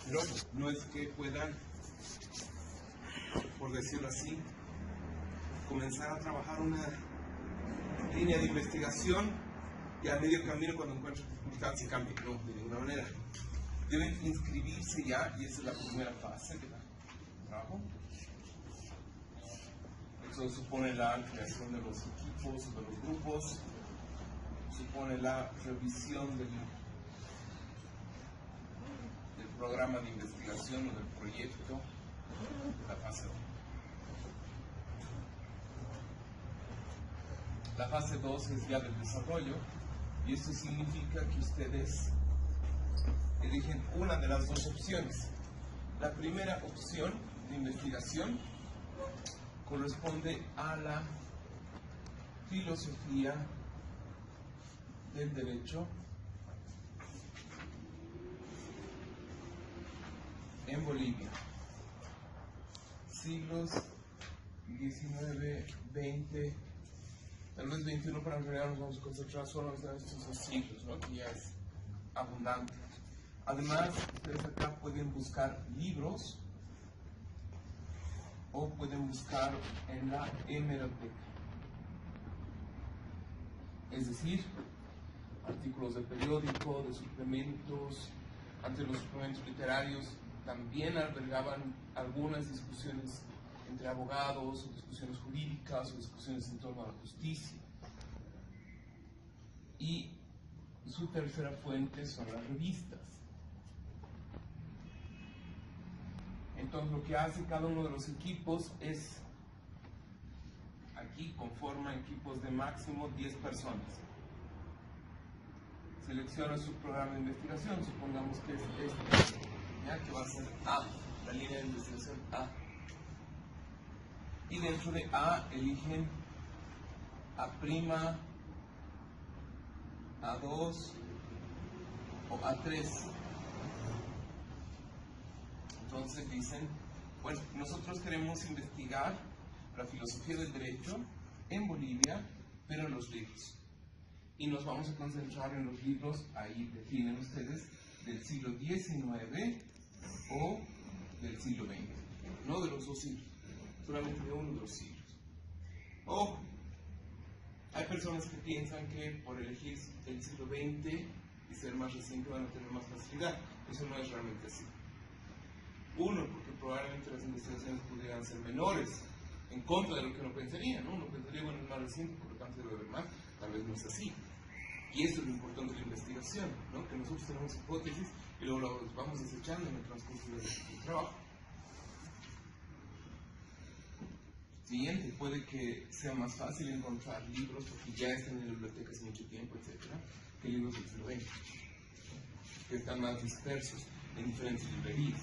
Pero no es que puedan, por decirlo así, comenzar a trabajar una línea de investigación y a medio camino cuando encuentren dificultades se cambien. No, de ninguna manera. Deben inscribirse ya, y esa es la primera fase del trabajo. Eso supone la creación de los equipos, de los grupos, supone la revisión del programa de investigación o del proyecto de la fase 1. La fase 2 es ya del desarrollo, y esto significa que ustedes eligen una de las dos opciones. La primera opción de investigación corresponde a la filosofía del derecho en Bolivia, siglos XIX, XX, tal vez XXI, pero en realidad nos vamos a concentrar solo en estos dos siglos, ¿no? Que ya es abundante. Además, ustedes acá pueden buscar libros o pueden buscar en la hemeroteca, es decir, artículos de periódico, de suplementos. Antes los suplementos literarios también albergaban algunas discusiones entre abogados, o discusiones jurídicas, o discusiones en torno a la justicia. Y su tercera fuente son las revistas. Entonces lo que hace cada uno de los equipos es, aquí conforman equipos de máximo 10 personas. Selecciona su programa de investigación, supongamos que es este, ¿ya? Que va a ser A, la línea de investigación A. Y dentro de A eligen A', A2 o A3. Entonces dicen, bueno, nosotros queremos investigar la filosofía del derecho en Bolivia, pero en los libros. Y nos vamos a concentrar en los libros, ahí definen ustedes, del siglo XIX o del siglo XX. No de los dos siglos, solamente de uno de los siglos. O hay personas que piensan que por elegir el siglo XX y ser más reciente van a tener más facilidad. Eso no es realmente así. Uno, porque probablemente las investigaciones pudieran ser menores, en contra de lo que uno pensaría, ¿no? Uno pensaría, bueno, es más reciente, por lo tanto debe haber más. Tal vez no es así. Y eso es lo importante de la investigación, ¿no? Que nosotros tenemos hipótesis y luego las vamos desechando en el transcurso del trabajo. Siguiente, puede que sea más fácil encontrar libros porque ya están en bibliotecas hace mucho tiempo, etcétera, que libros del siglo XX, que están más dispersos en diferentes librerías.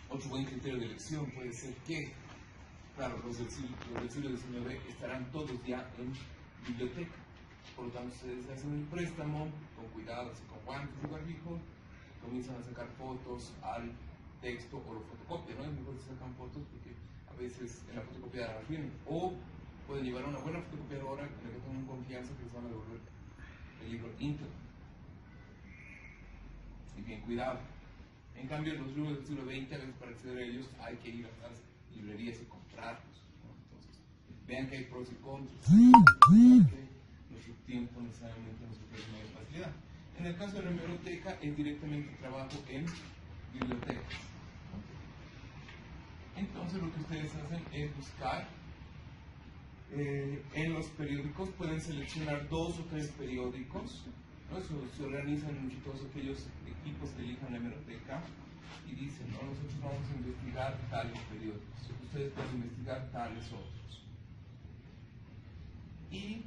Otro buen criterio de elección puede ser que, claro, los del siglo XIX estarán todos ya en biblioteca. Por lo tanto, ustedes hacen el préstamo con cuidado, así con guantes y barbijo, comienzan a sacar fotos al texto o lo fotocopian, ¿no? Es mejor que sacan fotos porque a veces en la fotocopiadora las vienen. O pueden llevar una buena fotocopiadora en la que tengan confianza que les van a devolver el libro íntegro. Y bien cuidado. En cambio, los libros del siglo XX, a veces para acceder a ellos hay que ir a las librerías y comprarlos, ¿no? Entonces, vean que hay pros y contras. Que nuestro tiempo necesariamente nos ofrece mayor facilidad. En el caso de la hemeroteca, es directamente trabajo en bibliotecas. Entonces, lo que ustedes hacen es buscar en los periódicos, pueden seleccionar 2 o 3 periódicos, ¿no? Se organizan entre todos aquellos equipos que elijan la hemeroteca y dicen, ¿no? Nosotros vamos a investigar tales periódicos, ustedes pueden investigar tales otros. Y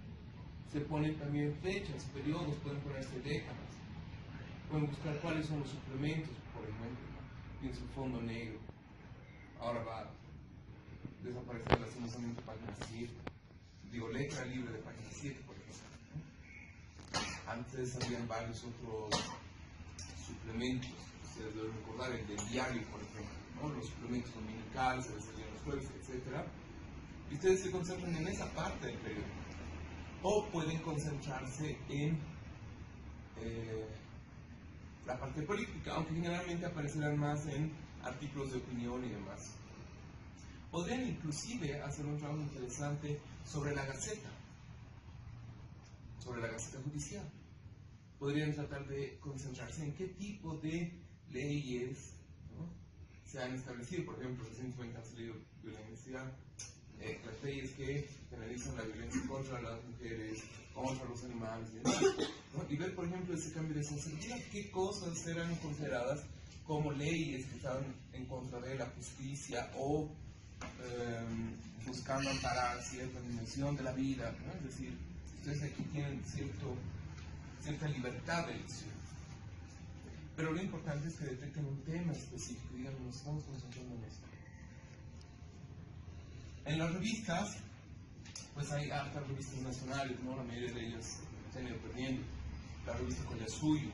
se ponen también fechas, periodos, pueden ponerse décadas, pueden buscar cuáles son los suplementos, por ejemplo, ¿no? Pienso el fondo negro, ahora va a desaparecer lastimosamente página 7, digo letra libre de página 7, por ejemplo, ¿no? Antes habían varios otros suplementos, ustedes deben recordar el del diario, por ejemplo, ¿no? Los suplementos dominicales, se les salían los jueves, etc. Y ustedes se concentran en esa parte del periódico. O pueden concentrarse en la parte política, aunque generalmente aparecerán más en artículos de opinión y demás. Podrían inclusive hacer un trabajo interesante sobre la Gaceta judicial. Podrían tratar de concentrarse en qué tipo de leyes, ¿no?, se han establecido. Por ejemplo, recientemente han salido violencia, las leyes que penalizan la violencia contra las mujeres, contra los animales y demás, ¿no? Y ver, por ejemplo, ese cambio de sensibilidad, qué cosas eran consideradas como leyes que estaban en contra de la justicia o buscando amparar cierta dimensión de la vida, ¿no? Es decir, ustedes aquí tienen cierta libertad de elección. Pero lo importante es que detecten un tema específico y digan, nos estamos concentrando en esto. En las revistas, pues hay hartas revistas nacionales, ¿no? La mayoría de ellas se han ido perdiendo. La revista Collasuyo,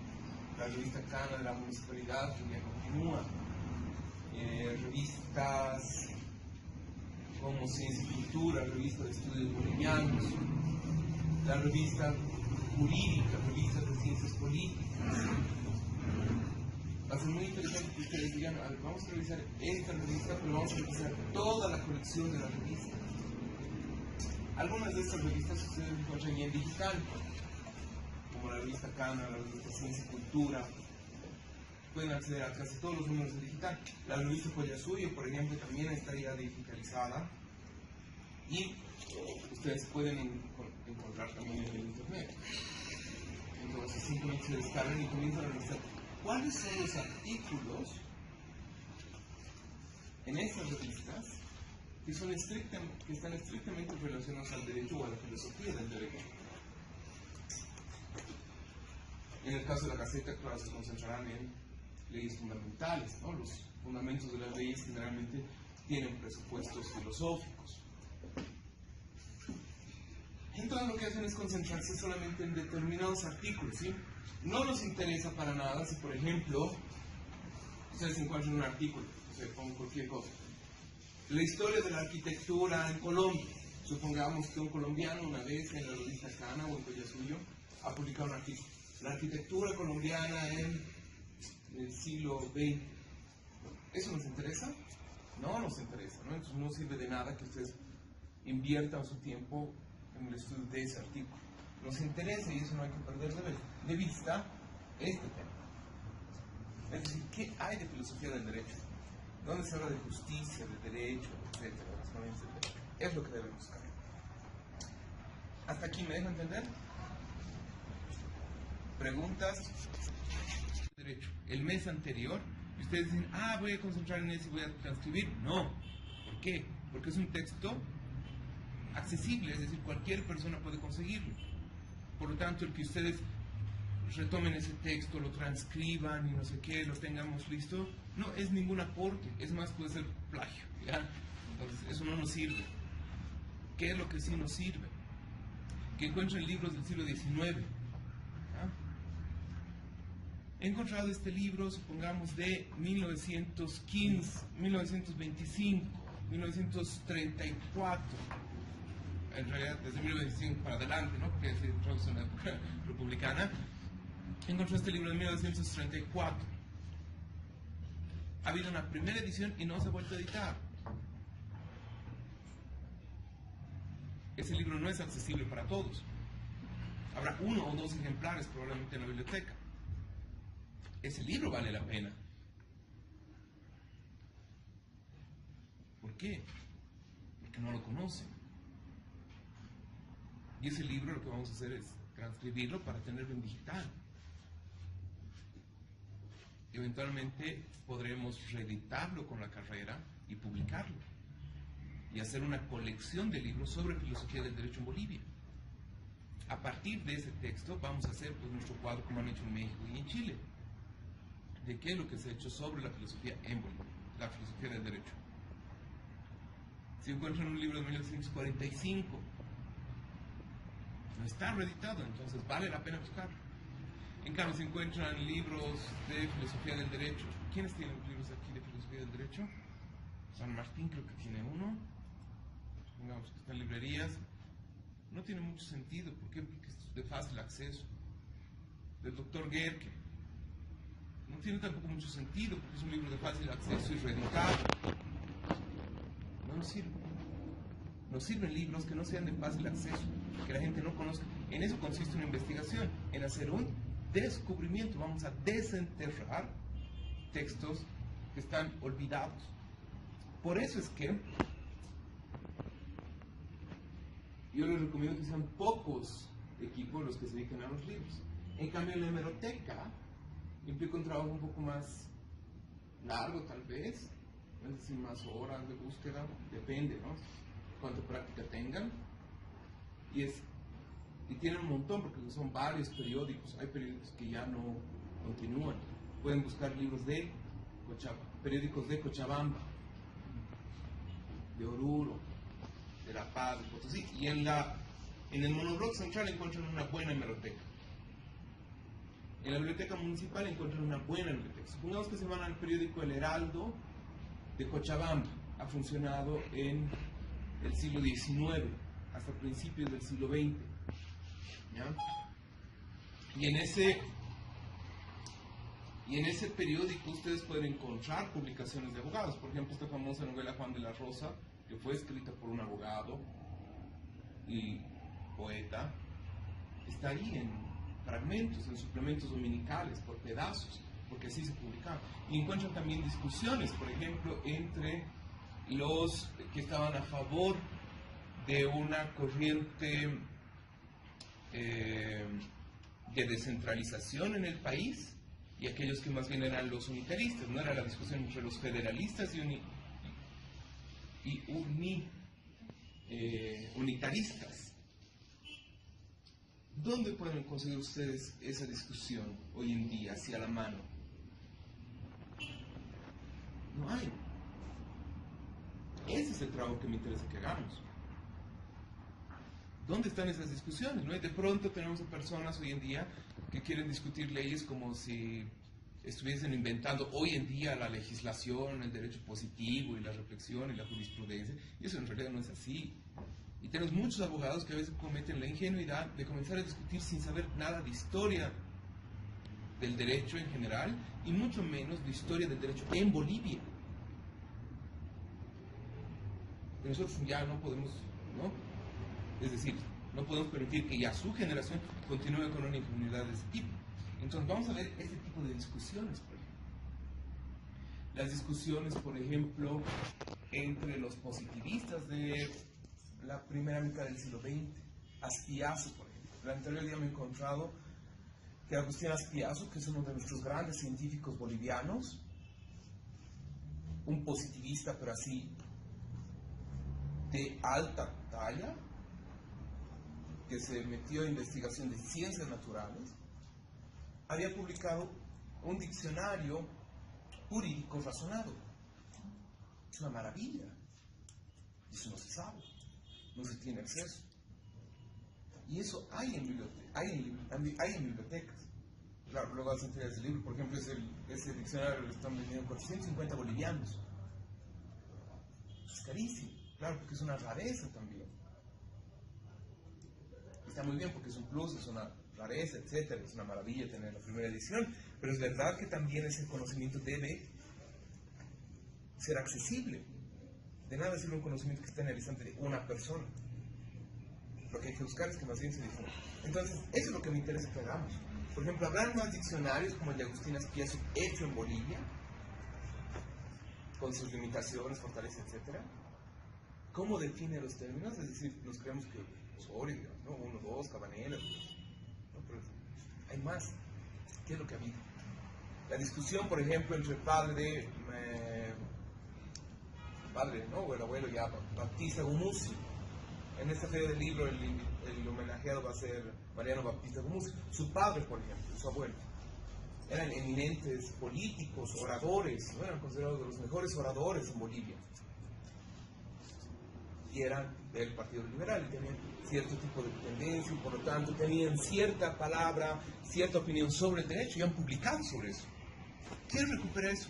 la revista Cana de la Municipalidad, que ya continúa. Revistas como Ciencia y Cultura, revista de estudios bolivianos, la revista jurídica, revistas de ciencias políticas. Va a ser muy interesante que ustedes digan, a ver, vamos a revisar esta revista, pero vamos a revisar toda la colección de la revista. Algunas de estas revistas ustedes encuentran ya en digital, como la revista Cana, la revista Ciencia y Cultura. Pueden acceder a casi todos los números en digital. La revista Collasuyo, por ejemplo, también está ya digitalizada y ustedes pueden encontrar también en el internet. Entonces simplemente se descargan y comienzan a revisar cuáles son los artículos en estas revistas que están estrictamente relacionados al derecho o a la filosofía del derecho. En el caso de la Gaceta, claro, se concentrarán en leyes fundamentales, ¿no? Los fundamentos de las leyes generalmente tienen presupuestos filosóficos. Entonces lo que hacen es concentrarse solamente en determinados artículos, ¿sí? No nos interesa para nada si, por ejemplo, ustedes encuentran un artículo, o sea, pongo cualquier cosa, la historia de la arquitectura en Colombia. Supongamos que un colombiano una vez en la revista Cana o en Collasuyo ha publicado un artículo. La arquitectura colombiana en el siglo XX. ¿Eso nos interesa? No nos interesa, ¿no? Entonces no sirve de nada que ustedes inviertan su tiempo en el estudio de ese artículo. Nos interesa, y eso no hay que perder de vista, este tema. Es decir, ¿qué hay de filosofía del derecho? ¿Dónde se habla de justicia, de derecho, etcétera? Etcétera? Es lo que debemos buscar. ¿Hasta aquí me dejo entender? ¿Preguntas? Derecho. El mes anterior, ustedes dicen, voy a concentrar en eso y voy a transcribir. No. ¿Por qué? Porque es un texto accesible, es decir, cualquier persona puede conseguirlo. Por lo tanto, el que ustedes retomen ese texto, lo transcriban y no sé qué, lo tengamos listo, no es ningún aporte, es más, puede ser plagio, ¿ya? Entonces, eso no nos sirve. ¿Qué es lo que sí nos sirve? Que encuentren libros del siglo XIX. He encontrado este libro, supongamos, de 1915, 1925, 1934. En realidad, desde 1925 para adelante, ¿no? Porque es en la época republicana. Encontré este libro de 1934. Ha habido una primera edición y no se ha vuelto a editar. Ese libro no es accesible para todos. Habrá 1 o 2 ejemplares probablemente en la biblioteca. Ese libro vale la pena. ¿Por qué? Porque no lo conocen. Y ese libro lo que vamos a hacer es transcribirlo para tenerlo en digital. Eventualmente podremos reeditarlo con la carrera y publicarlo. Y hacer una colección de libros sobre filosofía del derecho en Bolivia. A partir de ese texto vamos a hacer pues, nuestro cuadro como han hecho en México y en Chile. De qué es lo que se ha hecho sobre la filosofía en Bolivia, la filosofía del derecho. Si encuentran un libro de 1945, no está reeditado, entonces vale la pena buscarlo. En cambio, si encuentran libros de filosofía del derecho, ¿quiénes tienen libros aquí de filosofía del derecho? San Martín creo que tiene uno, supongamos que están en librerías. No tiene mucho sentido, ¿por qué? Porque es de fácil acceso. Del doctor Gerke, no tiene tampoco mucho sentido, porque es un libro de fácil acceso y radical. No nos sirve. Nos sirven libros que no sean de fácil acceso, que la gente no conozca. En eso consiste una investigación, en hacer un descubrimiento. Vamos a desenterrar textos que están olvidados. Por eso es que yo les recomiendo que sean pocos equipos los que se dediquen a los libros. En cambio, en la hemeroteca implica un trabajo un poco más largo, tal vez, es decir, más horas de búsqueda, depende, ¿no? Cuánta práctica tengan. Y tienen un montón, porque son varios periódicos. Hay periódicos que ya no continúan. Pueden buscar libros de periódicos de Cochabamba, de Oruro, de La Paz, de Potosí. Y en el monobloc central encuentran una buena hemeroteca. En la biblioteca municipal encuentran una buena biblioteca. Supongamos que se van al periódico El Heraldo de Cochabamba. Ha funcionado en el siglo XIX hasta principios del siglo XX. ¿Ya? Y en ese periódico ustedes pueden encontrar publicaciones de abogados. Por ejemplo, esta famosa novela Juan de la Rosa, que fue escrita por un abogado y poeta, está ahí en fragmentos, en suplementos dominicales, por pedazos, porque así se publicaba. Y encuentran también discusiones, por ejemplo, entre los que estaban a favor de una corriente de descentralización en el país y aquellos que más bien eran los unitaristas. No era la discusión entre los federalistas y unitaristas. ¿Dónde pueden conseguir ustedes esa discusión hoy en día, hacia la mano? No hay. Ese es el trabajo que me interesa que hagamos. ¿Dónde están esas discusiones? ¿No? Y de pronto tenemos a personas hoy en día que quieren discutir leyes como si estuviesen inventando hoy en día la legislación, el derecho positivo y la reflexión y la jurisprudencia, y eso en realidad no es así. Y tenemos muchos abogados que a veces cometen la ingenuidad de comenzar a discutir sin saber nada de historia del derecho en general y mucho menos de historia del derecho en Bolivia. Y nosotros ya no podemos, ¿no? Es decir, no podemos permitir que ya su generación continúe con una ingenuidad de ese tipo. Entonces vamos a ver este tipo de discusiones, por ejemplo. Las discusiones, por ejemplo, entre los positivistas de la primera mitad del siglo XX, Aspiazu, por ejemplo. El anterior día me he encontrado que Agustín Aspiazu, que es uno de nuestros grandes científicos bolivianos, un positivista, pero así de alta talla, que se metió en investigación de ciencias naturales, había publicado un diccionario jurídico razonado. Es una maravilla. Eso no se sabe, no se tiene acceso. Y eso hay en bibliotecas. Claro, luego hacen ferias de libros. Por ejemplo, ese diccionario lo están vendiendo 450 bolivianos. Es carísimo, claro, porque es una rareza también. Está muy bien porque es un plus, es una rareza, etcétera, es una maravilla tener la primera edición, pero es verdad que también ese conocimiento debe ser accesible. De nada sirve un conocimiento que esté en el instante de una persona. Lo que hay que buscar es que más bien se difunda. Entonces, eso es lo que me interesa que hagamos. Por ejemplo, habrán más diccionarios como el de Agustín Aspiazu hecho en Bolivia, con sus limitaciones, fortalezas, etcétera. ¿Cómo define los términos? Es decir, nos creemos que Osorio, ¿no? 1, 2, Cabanela, ¿no? Pero hay más. ¿Qué es lo que ha habido? La discusión, por ejemplo, entre el padre, ¿no? O el abuelo ya, Baptista Gumucio. En esta feria del libro el homenajeado va a ser Mariano Baptista Gumucio. Su padre, por ejemplo, su abuelo, eran eminentes políticos, oradores, ¿no? Eran considerados de los mejores oradores en Bolivia. Y eran del Partido Liberal, y tenían cierto tipo de tendencia, y por lo tanto tenían cierta palabra, cierta opinión sobre el derecho, y han publicado sobre eso. ¿Quién recupera eso?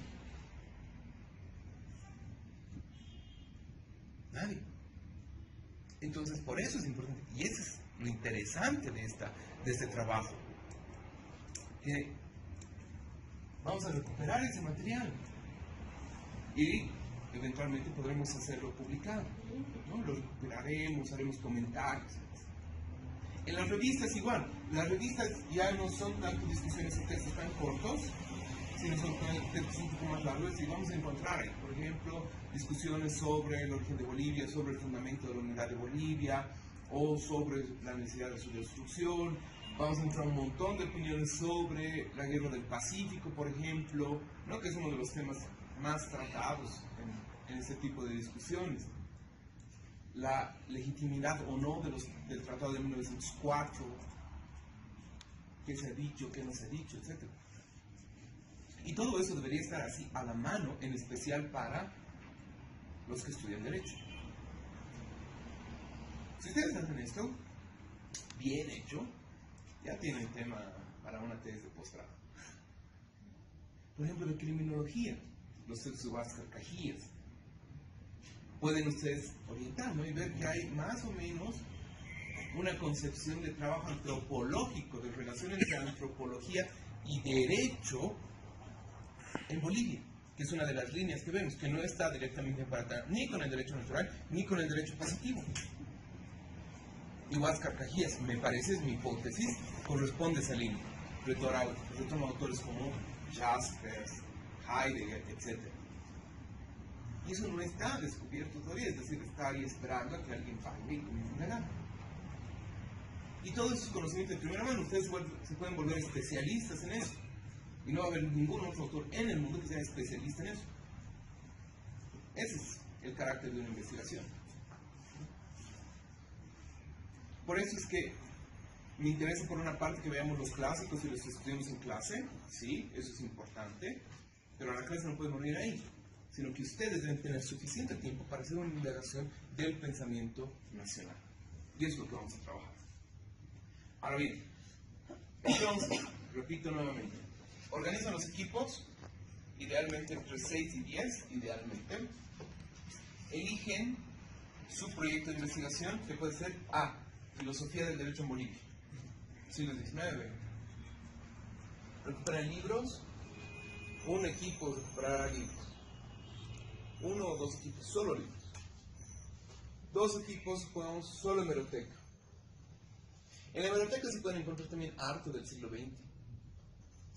Nadie. Entonces, por eso es importante, y eso es lo interesante de este trabajo, que Vamos a recuperar ese material y eventualmente podremos hacerlo publicado, ¿no? Lo recuperaremos, haremos comentarios. En las revistas igual, las revistas ya no son tanto discusiones y textos tan cortos, sino son textos un poco más largos y vamos a encontrar ahí, por ejemplo, discusiones sobre el origen de Bolivia, sobre el fundamento de la unidad de Bolivia o sobre la necesidad de su destrucción. Vamos a encontrar un montón de opiniones sobre la guerra del Pacífico, por ejemplo, ¿no? Que es uno de los temas más tratados en este tipo de discusiones. La legitimidad o no del Tratado de 1904, qué se ha dicho, qué no se ha dicho, etc. Y todo eso debería estar así a la mano, en especial para los que estudian Derecho. Si ustedes hacen esto, bien hecho, ya tienen tema para una tesis de posgrado. Por ejemplo, de criminología, los textos de Huáscar Cajías. Pueden ustedes orientar, ¿no? Y ver que hay más o menos una concepción de trabajo antropológico, de relación entre antropología y derecho en Bolivia, que es una de las líneas que vemos, que no está directamente emparatada ni con el derecho natural ni con el derecho positivo. Y Huáscar Cajías, me parece, es mi hipótesis, corresponde a esa línea. Retoma autores como Jaspers, Heidegger, etc. Y eso no está descubierto todavía, es decir, está ahí esperando a que alguien falle y comience a negar. Y todos esos conocimientos de primera mano, ustedes se pueden volver especialistas en eso. Y no va a haber ningún otro autor en el mundo que sea especialista en eso. Ese es el carácter de una investigación. Por eso es que me interesa por una parte que veamos los clásicos y los estudiemos en clase, sí, eso es importante, pero la clase no puede morir ahí, sino que ustedes deben tener suficiente tiempo para hacer una indagación del pensamiento nacional. Y es lo que vamos a trabajar. Ahora bien, entonces, repito nuevamente, organizan los equipos, idealmente entre 6 y 10, idealmente. Eligen su proyecto de investigación, que puede ser A, Filosofía del Derecho en Bolivia, siglo XIX. Recuperan libros, un equipo recuperará libros. 1 o 2 equipos, solo libros. 2 equipos jugamos solo hemeroteca. En la hemeroteca se pueden encontrar también harto del siglo XX.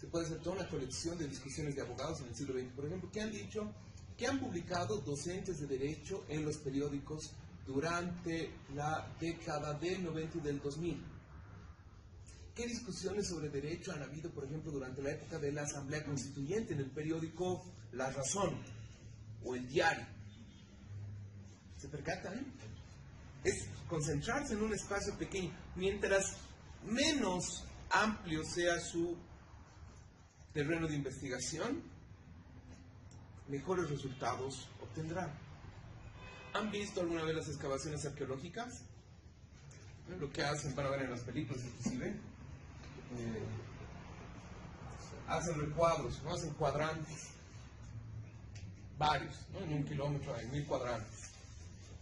Se puede hacer toda una colección de discusiones de abogados en el siglo XX. Por ejemplo, ¿qué han dicho? ¿Qué han publicado docentes de derecho en los periódicos durante la década del 90 y del 2000? ¿Qué discusiones sobre derecho han habido, por ejemplo, durante la época de la Asamblea Constituyente en el periódico La Razón o El Diario? ¿Se percatan? Es concentrarse en un espacio pequeño. Mientras menos amplio sea su terreno de investigación, mejores resultados obtendrán. ¿Han visto alguna vez las excavaciones arqueológicas? Lo que hacen, van a ver en las películas inclusive, hacen recuadros, ¿no? Hacen cuadrantes, varios, ¿no? En 1 kilómetro hay 1000 cuadrantes.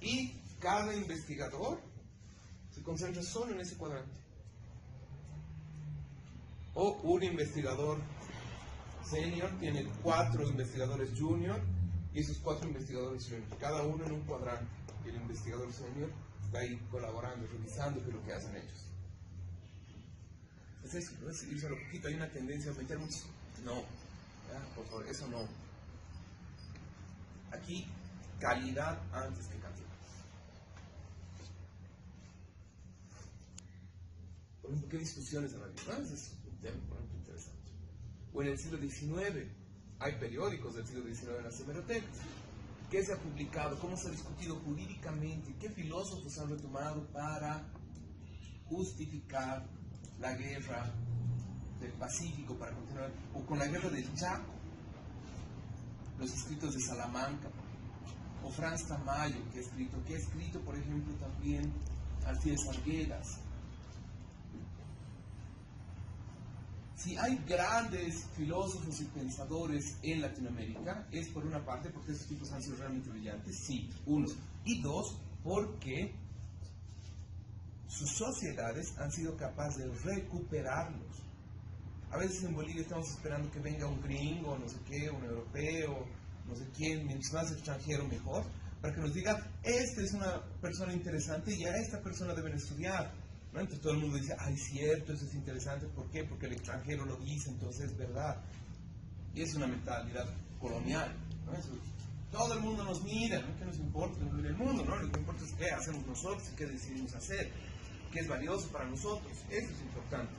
Y cada investigador se concentra solo en ese cuadrante. O un investigador senior tiene 4 investigadores junior y esos 4 investigadores junior, cada uno en un cuadrante. Y el investigador senior está ahí colaborando, revisando qué es lo que hacen ellos. Es eso, ¿no? Es irse a lo poquito. Hay una tendencia a meter mucho. No, ¿ya? Por favor, eso no. Aquí, calidad antes que cantidad. Por ejemplo, ¿qué discusiones han habido? Ese es un tema, por ejemplo, interesante. O en el siglo XIX, hay periódicos del siglo XIX en las hemerotecas. ¿Qué se ha publicado? ¿Cómo se ha discutido jurídicamente? ¿Qué filósofos han retomado para justificar la guerra del Pacífico, para continuar? O con la guerra del Chaco, los escritos de Salamanca, o Franz Tamayo, que ha escrito, por ejemplo, también Alcides Arguedas. Si hay grandes filósofos y pensadores en Latinoamérica, es por una parte porque esos tipos han sido realmente brillantes, sí, unos, y dos, porque sus sociedades han sido capaces de recuperarlos A veces en Bolivia estamos esperando que venga un gringo, no sé qué, un europeo, no sé quién, mientras más extranjero mejor, para que nos diga, esta es una persona interesante y a esta persona deben estudiar. ¿No? Entonces todo el mundo dice, ay, cierto, eso es interesante. ¿Por qué? Porque el extranjero lo dice, entonces es verdad. Y es una mentalidad colonial. ¿No? Todo el mundo nos mira, ¿no? ¿Qué nos importa que nos mire el mundo? ¿No? Lo que importa es qué hacemos nosotros y qué decidimos hacer, qué es valioso para nosotros. Eso es importante.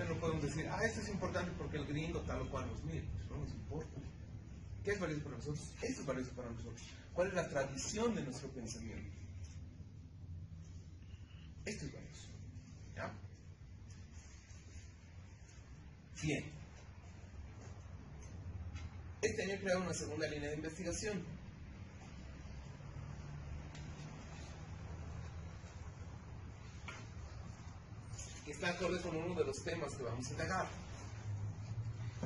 No podemos decir, esto es importante porque el gringo tal o cual nos mire. No nos importa. ¿Qué es valioso para nosotros? Eso es valioso para nosotros. ¿Cuál es la tradición de nuestro pensamiento? Esto es valioso. ¿Ya? Bien. Este año he creado una segunda línea de investigación. Que está acorde con uno de los temas que vamos a indagar.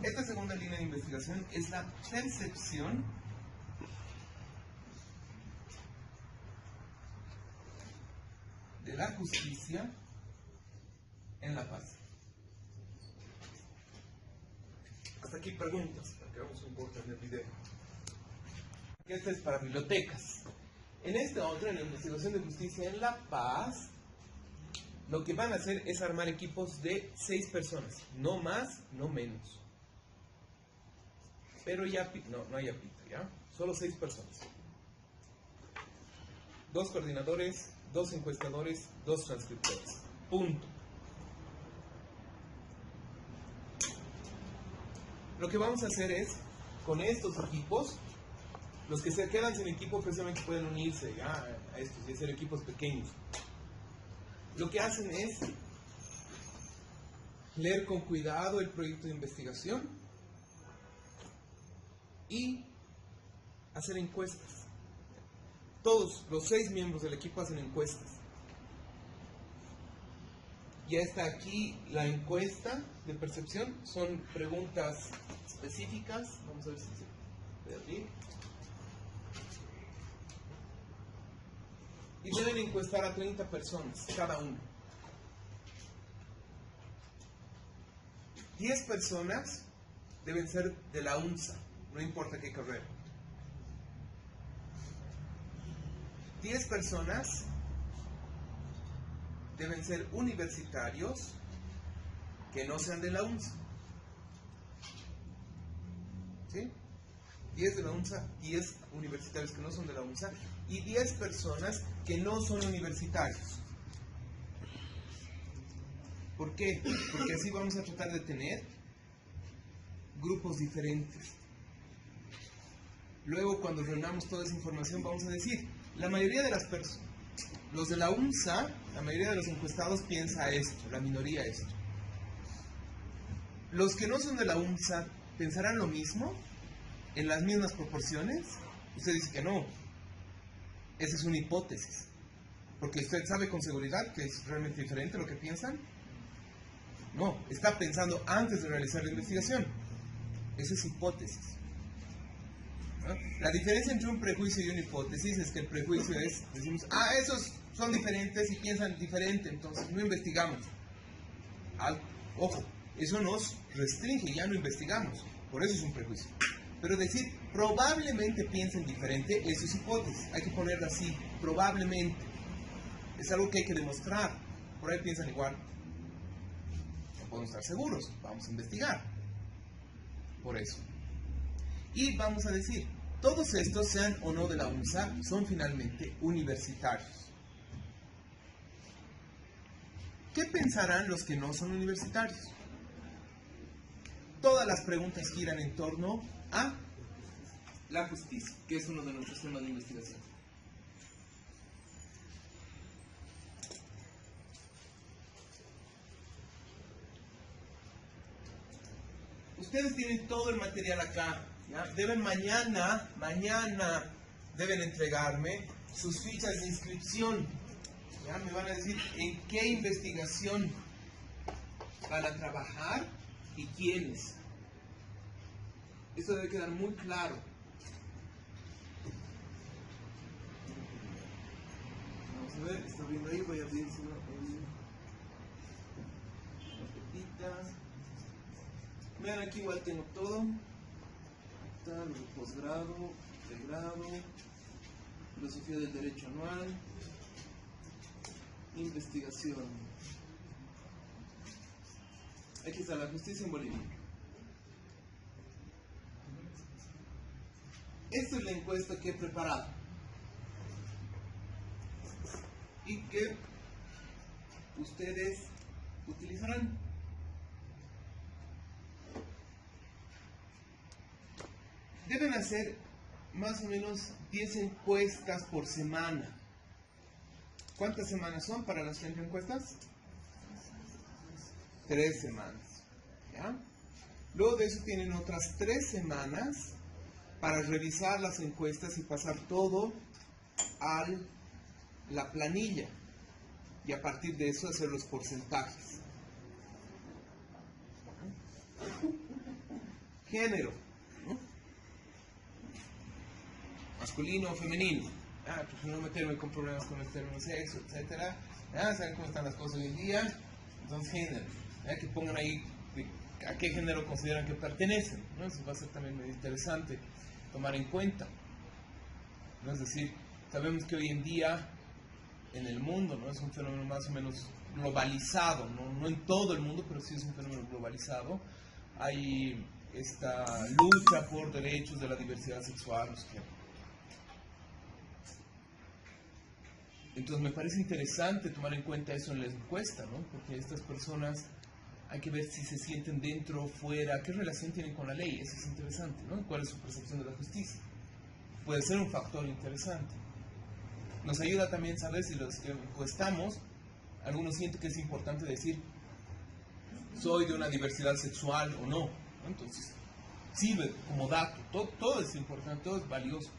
Esta segunda línea de investigación es la percepción de la justicia en la paz. Hasta aquí preguntas, para que hagamos un corte en el video. Este es para bibliotecas. En esta otra, en la investigación de justicia en la paz, lo que van a hacer es armar equipos de 6 personas, no más, no menos. Pero ya, no hay apito, ¿ya? Solo 6 personas. 2 coordinadores, 2 encuestadores, 2 transcriptores. Punto. Lo que vamos a hacer es, con estos equipos, los que se quedan sin equipo precisamente pueden unirse ya a estos y hacer equipos pequeños. Lo que hacen es leer con cuidado el proyecto de investigación y hacer encuestas. Todos los 6 miembros del equipo hacen encuestas. Ya está aquí la encuesta de percepción. Son preguntas específicas. Vamos a ver si se puede abrir. Y deben encuestar a 30 personas, cada uno. 10 personas deben ser de la UNSA, no importa qué carrera. 10 personas deben ser universitarios que no sean de la UNSA. ¿Sí? 10 de la UNSA, 10 universitarios que no son de la UNSA y 10 personas que no son universitarios. ¿Por qué? Porque así vamos a tratar de tener grupos diferentes. Luego, cuando reunamos toda esa información, vamos a decir, la mayoría de las personas, los de la UNSA, la mayoría de los encuestados piensa esto, la minoría esto. Los que no son de la UNSA, ¿pensarán lo mismo? ¿En las mismas proporciones? Usted dice que no. Esa es una hipótesis. Porque usted sabe con seguridad que es realmente diferente lo que piensan. No, está pensando antes de realizar la investigación. Esa es hipótesis. ¿No? La diferencia entre un prejuicio y una hipótesis es que el prejuicio es, decimos, esos son diferentes y piensan diferente, entonces no investigamos. Ojo, eso nos restringe, ya no investigamos. Por eso es un prejuicio. Pero decir, probablemente piensen diferente, eso es hipótesis. Hay que ponerlo así, probablemente. Es algo que hay que demostrar. Por ahí piensan igual. No podemos estar seguros, vamos a investigar. Por eso. Y vamos a decir, todos estos, sean o no de la UNSA, son finalmente universitarios. ¿Qué pensarán los que no son universitarios? Todas las preguntas giran en torno a la justicia, que es uno de nuestros temas de investigación. Ustedes tienen todo el material acá, ¿ya? Deben mañana deben entregarme sus fichas de inscripción. ¿Ya? Me van a decir en qué investigación van a trabajar y quiénes. Esto debe quedar muy claro. Vamos a ver, estoy viendo ahí, voy a abrir unas carpetitas. Vean, aquí igual tengo todo. Está el posgrado, pregrado, filosofía del derecho anual, investigación. Aquí está la justicia en Bolivia. Esta es la encuesta que he preparado y que ustedes utilizarán. Deben hacer más o menos 10 encuestas por semana. ¿Cuántas semanas son para las 30 encuestas? 3 semanas. ¿Ya? Luego de eso tienen otras 3 semanas para revisar las encuestas y pasar todo a la planilla. Y a partir de eso hacer los porcentajes. Género. Masculino o femenino. Prefiero no meterme con problemas con el término sexo, etc. ¿Saben cómo están las cosas hoy en día? Entonces, género. Que pongan ahí a qué género consideran que pertenecen, ¿no? Eso va a ser también muy interesante tomar en cuenta, ¿no? Es decir, sabemos que hoy en día en el mundo, ¿no? Es un fenómeno más o menos globalizado, no en todo el mundo, pero sí es un fenómeno globalizado. Hay esta lucha por derechos de la diversidad sexual. Entonces me parece interesante tomar en cuenta eso en la encuesta, ¿no? Porque estas personas hay que ver si se sienten dentro o fuera, qué relación tienen con la ley, eso es interesante, ¿no? ¿Cuál es su percepción de la justicia? Puede ser un factor interesante. Nos ayuda también saber si los que encuestamos, algunos sienten que es importante decir, soy de una diversidad sexual o no, ¿no? Entonces, sirve como dato, todo es importante, todo es valioso.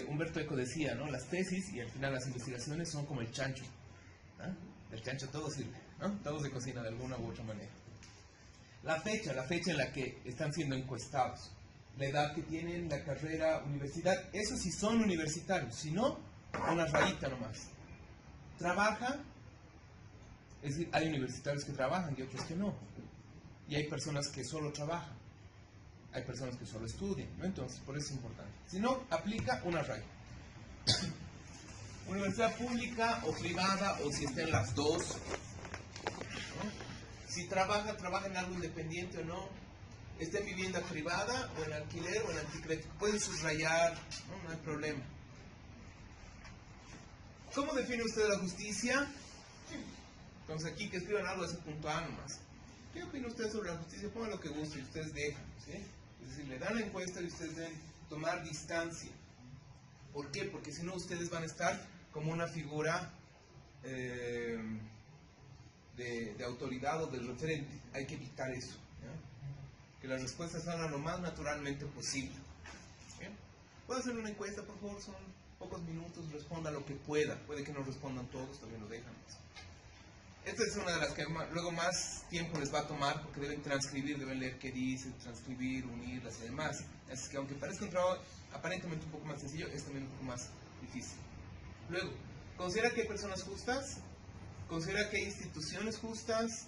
Humberto Eco decía, ¿no? Las tesis y al final las investigaciones son como el chancho, ¿no? Del chancho todo sirve, ¿no? Todo se cocina de alguna u otra manera. La fecha en la que están siendo encuestados, la edad que tienen, la carrera, universidad, eso sí son universitarios, si no, una rayita nomás. Trabaja, es decir, hay universitarios que trabajan y otros que no, y hay personas que solo trabajan, hay personas que solo estudian, ¿no? Entonces, por eso es importante. Si no, aplica una raya. Universidad pública o privada, o si estén las dos, ¿no? Si trabaja en algo independiente o no, esté en vivienda privada o en alquiler o en anticrédito, pueden subrayar, ¿no? No hay problema. ¿Cómo define usted la justicia? Entonces aquí que escriban algo de ese punto A nomás. ¿Qué opina usted sobre la justicia? Pongan lo que guste y ustedes dejan, ¿sí? Es decir, le dan la encuesta y ustedes deben tomar distancia. ¿Por qué? Porque si no ustedes van a estar como una figura de autoridad o de referente. Hay que evitar eso, ¿ya? Que las respuestas salgan lo más naturalmente posible. ¿Bien? ¿Puedo hacer una encuesta, por favor? Son pocos minutos, responda lo que pueda. Puede que no respondan todos, también lo dejan. Esta es una de las que luego más tiempo les va a tomar porque deben transcribir, deben leer qué dice, transcribir, unirlas y demás. Así que aunque parezca un trabajo aparentemente un poco más sencillo, es también un poco más difícil. Luego, ¿considera que hay personas justas? ¿Considera que hay instituciones justas?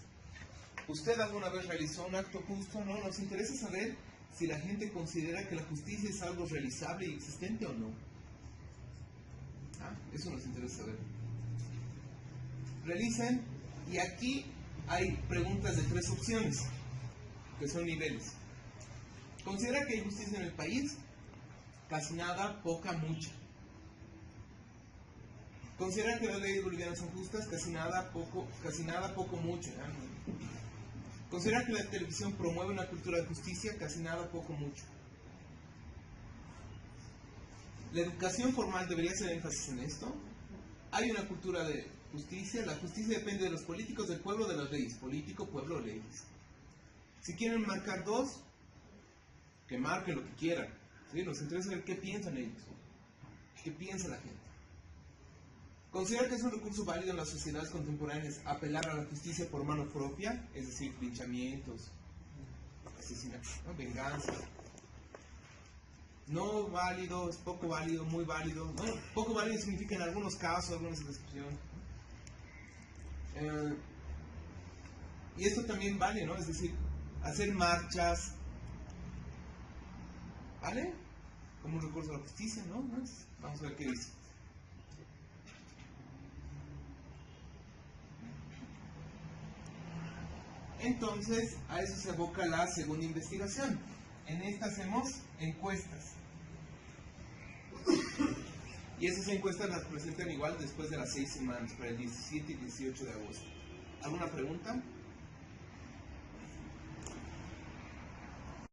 ¿Usted alguna vez realizó un acto justo? ¿No? Nos interesa saber si la gente considera que la justicia es algo realizable y existente o no. Eso nos interesa saber. Realicen, y aquí hay preguntas de 3 opciones, que son niveles. ¿Considera que hay justicia en el país? Casi nada, poca, mucha. ¿Considera que las leyes bolivianas son justas? Casi nada, poco, mucho. ¿Considera que la televisión promueve una cultura de justicia? Casi nada, poco, mucho. ¿La educación formal debería hacer énfasis en esto? ¿Hay una cultura de justicia? La justicia depende de los políticos, del pueblo, de las leyes. Político, pueblo, leyes. Si quieren marcar 2, que marquen lo que quieran. ¿Sí? Nos interesa ver qué piensan ellos. ¿Qué piensa la gente? ¿Considera que es un recurso válido en las sociedades contemporáneas apelar a la justicia por mano propia? Es decir, linchamientos, asesinatos, ¿no? Venganza. No válido, es poco válido, muy válido. No, poco válido significa en algunos casos, algunas excepciones. Y esto también vale, ¿no? Es decir, hacer marchas, ¿vale? Como un recurso a la justicia, ¿no? Vamos a ver qué dice. Entonces, a eso se aboca la segunda investigación. En esta hacemos encuestas. Y esas encuestas las presentan igual después de las 6 semanas, para el 17 y 18 de agosto. ¿Alguna pregunta?